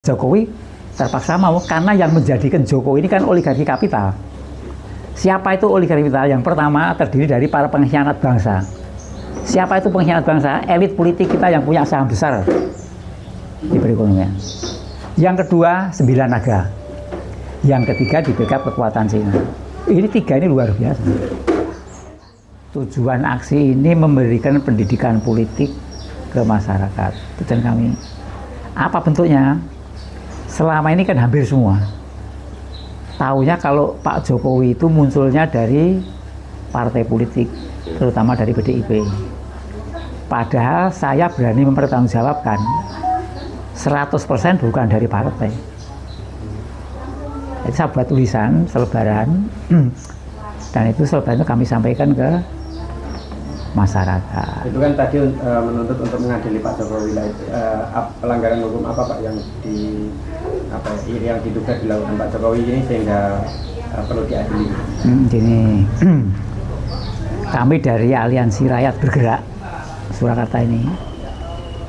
Jokowi terpaksa mau karena yang menjadikan Jokowi ini kan oligarki kapital. Siapa itu oligarki kapital? Yang pertama terdiri dari para pengkhianat bangsa. Siapa itu pengkhianat bangsa? Elit politik kita yang punya saham besar di perekonomian. Yang kedua, 9 naga. Yang ketiga di backup kekuatan Cina. Ini 3 ini luar biasa. Tujuan aksi ini memberikan pendidikan politik ke masyarakat. Tujuan kami. Apa bentuknya? Selama ini kan hampir semua taunya kalau Pak Jokowi itu munculnya dari partai politik, terutama dari PDIP. Padahal saya berani mempertanggungjawabkan 100% bukan dari partai. Jadi saya buat tulisan selebaran dan itu selebaran itu kami sampaikan ke masyarakat. Itu kan tadi menuntut untuk mengadili Pak Jokowi. Pelanggaran hukum apa Pak yang diduga dilakukan Pak Jokowi ini sehingga perlu diadili? Gini, kami dari Aliansi Rakyat Bergerak Surakarta ini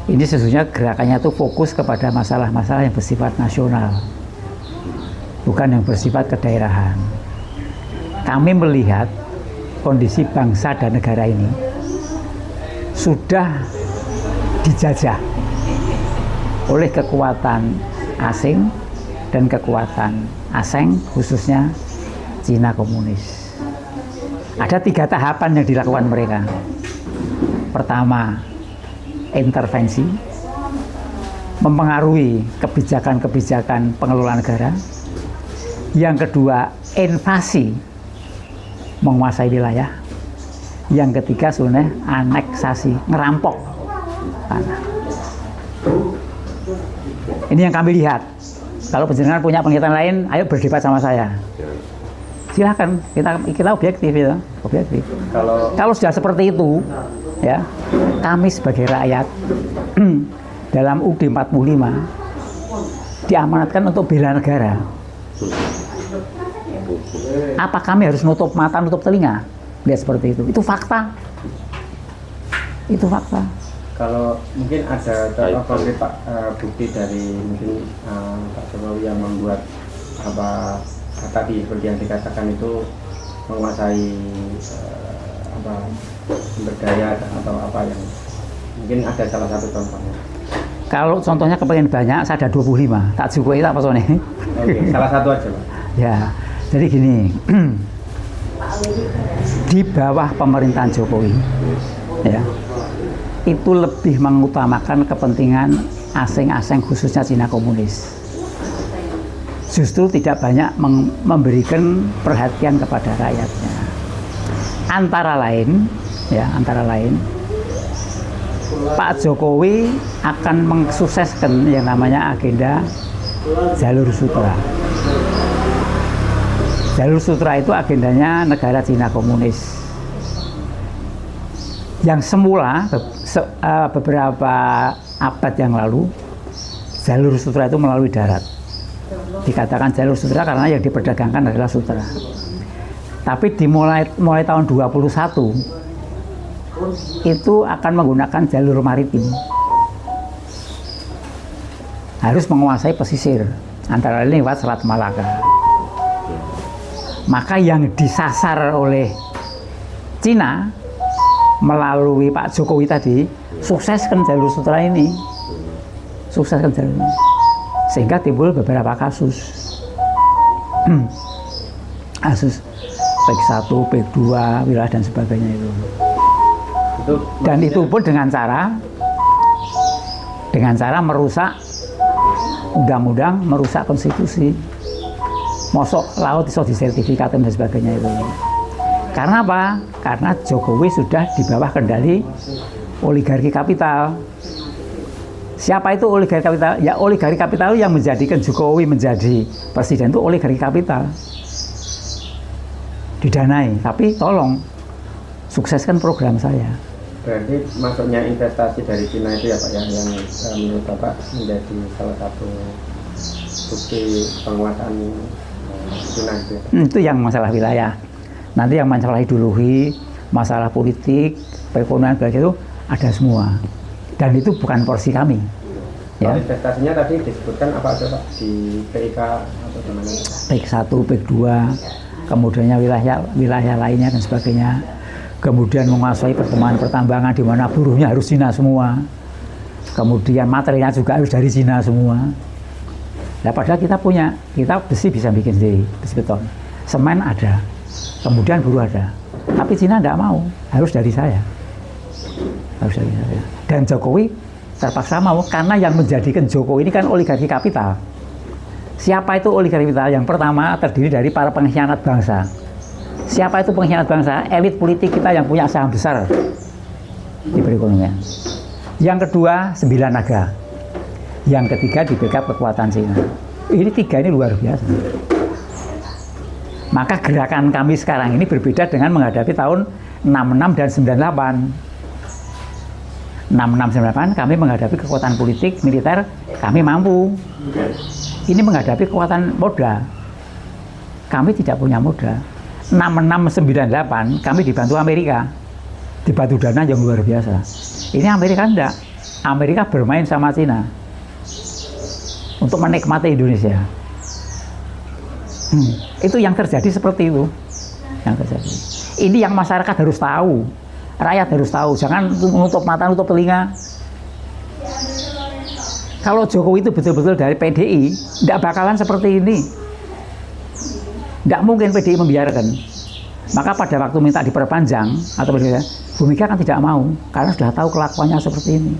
sesungguhnya gerakannya itu fokus kepada masalah-masalah yang bersifat nasional, bukan yang bersifat kedaerahan. Kami melihat kondisi bangsa dan negara ini sudah dijajah oleh kekuatan asing dan kekuatan asing, khususnya Cina komunis. Ada 3 tahapan yang dilakukan mereka. Pertama, intervensi, mempengaruhi kebijakan-kebijakan pengelolaan negara. Yang kedua, invasi, menguasai wilayah. Yang ketiga sebenarnya aneksasi, ngerampok tanah. Ini yang kami lihat. Kalau penjenengan punya penglihatan lain, ayo berdebat sama saya. Silakan, kita objektif ya, objektif. Kalau sudah seperti itu, ya, kami sebagai rakyat dalam UUD 45 diamanatkan untuk bela negara. Apa kami harus nutup mata, nutup telinga? Lihat seperti itu. Itu fakta. Itu fakta. Kalau mungkin ada konkret Pak bukti dari mungkin Pak Jokowi yang membuat tadi seperti yang dikatakan itu menguasai sumber daya atau apa yang mungkin ada salah satu contohnya. Kalau contohnya kepengen banyak, saya ada 25. Tak cukup itu apa soalnya? Oke, salah satu aja Pak. Ya, jadi gini. Di bawah pemerintahan Jokowi, ya, itu lebih mengutamakan kepentingan asing-asing khususnya Cina komunis. Justru tidak banyak memberikan perhatian kepada rakyatnya. Antara lain, Pak Jokowi akan mensukseskan yang namanya agenda Jalur Sutra. Jalur Sutra itu agendanya negara Cina komunis. Yang semula beberapa abad yang lalu Jalur Sutra itu melalui darat. Dikatakan Jalur Sutra karena yang diperdagangkan adalah sutra. Tapi mulai tahun 21 itu akan menggunakan jalur maritim. Harus menguasai pesisir, antara lain lewat Selat Malaka. Maka yang disasar oleh Cina melalui Pak Jokowi tadi, sukseskan jalur sutra ini. Sukseskan jalur ini. Sehingga timbul beberapa kasus. Kasus PEK 1, PEK 2, wilayah dan sebagainya itu. Dan itu pun dengan cara merusak undang-undang, merusak konstitusi. Mosok laut iso disertifikat dan sebagainya itu. Karena apa? Karena Jokowi sudah di bawah kendali oligarki kapital. Siapa itu oligarki kapital? Ya oligarki kapital yang menjadikan Jokowi menjadi presiden itu oligarki kapital. Didanai, tapi tolong sukseskan program saya. Berarti masuknya investasi dari Cina itu ya Pak yang menurut Bapak menjadi salah satu bukti penguasaan Cina itu. Itu yang masalah wilayah. Nanti yang masalah ideologi, masalah politik, perekonomian itu ada semua. Dan itu bukan porsi kami. Kalau Ya. investasinya tadi disebutkan apa aja Pak di PIK atau di mana? PEK 1, PEK 2, kemudiannya wilayah lainnya dan sebagainya. Kemudian menguasai pertambangan di mana buruhnya harus Cina semua. Kemudian materialnya juga harus dari Cina semua. Nah, padahal kita besi bisa bikin sendiri, besi beton. Semen ada, kemudian buruh ada. Tapi Cina tidak mau, harus dari saya. Harus dari saya. Dan Jokowi terpaksa mau, karena yang menjadikan Jokowi ini kan oligarki kapital. Siapa itu oligarki kapital? Yang pertama terdiri dari para pengkhianat bangsa. Siapa itu pengkhianat bangsa? Elit politik kita yang punya saham besar di perekonomian. Yang kedua, 9 naga. Yang ketiga di backup kekuatan Cina. Ini 3 ini luar biasa. Maka gerakan kami sekarang ini berbeda dengan menghadapi tahun 66 dan 98. 66-98 kami menghadapi kekuatan politik, militer, kami mampu. Ini menghadapi kekuatan modal. Kami tidak punya modal. 66-98 kami dibantu Amerika. Dibantu dana yang luar biasa. Ini Amerika enggak. Amerika bermain sama Cina untuk menikmati Indonesia. Itu yang terjadi seperti itu. Yang terjadi. Ini yang masyarakat harus tahu. Rakyat harus tahu, jangan menutup mata, nutup telinga. Kalau Jokowi itu betul-betul dari PDI, tidak bakalan seperti ini. Tidak mungkin PDI membiarkan. Maka pada waktu minta diperpanjang, atau Bu Mega kan tidak mau, karena sudah tahu kelakuannya seperti ini.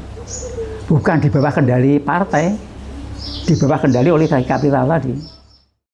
Bukan di bawah kendali partai, di bawah kendali oligarki kapital tadi.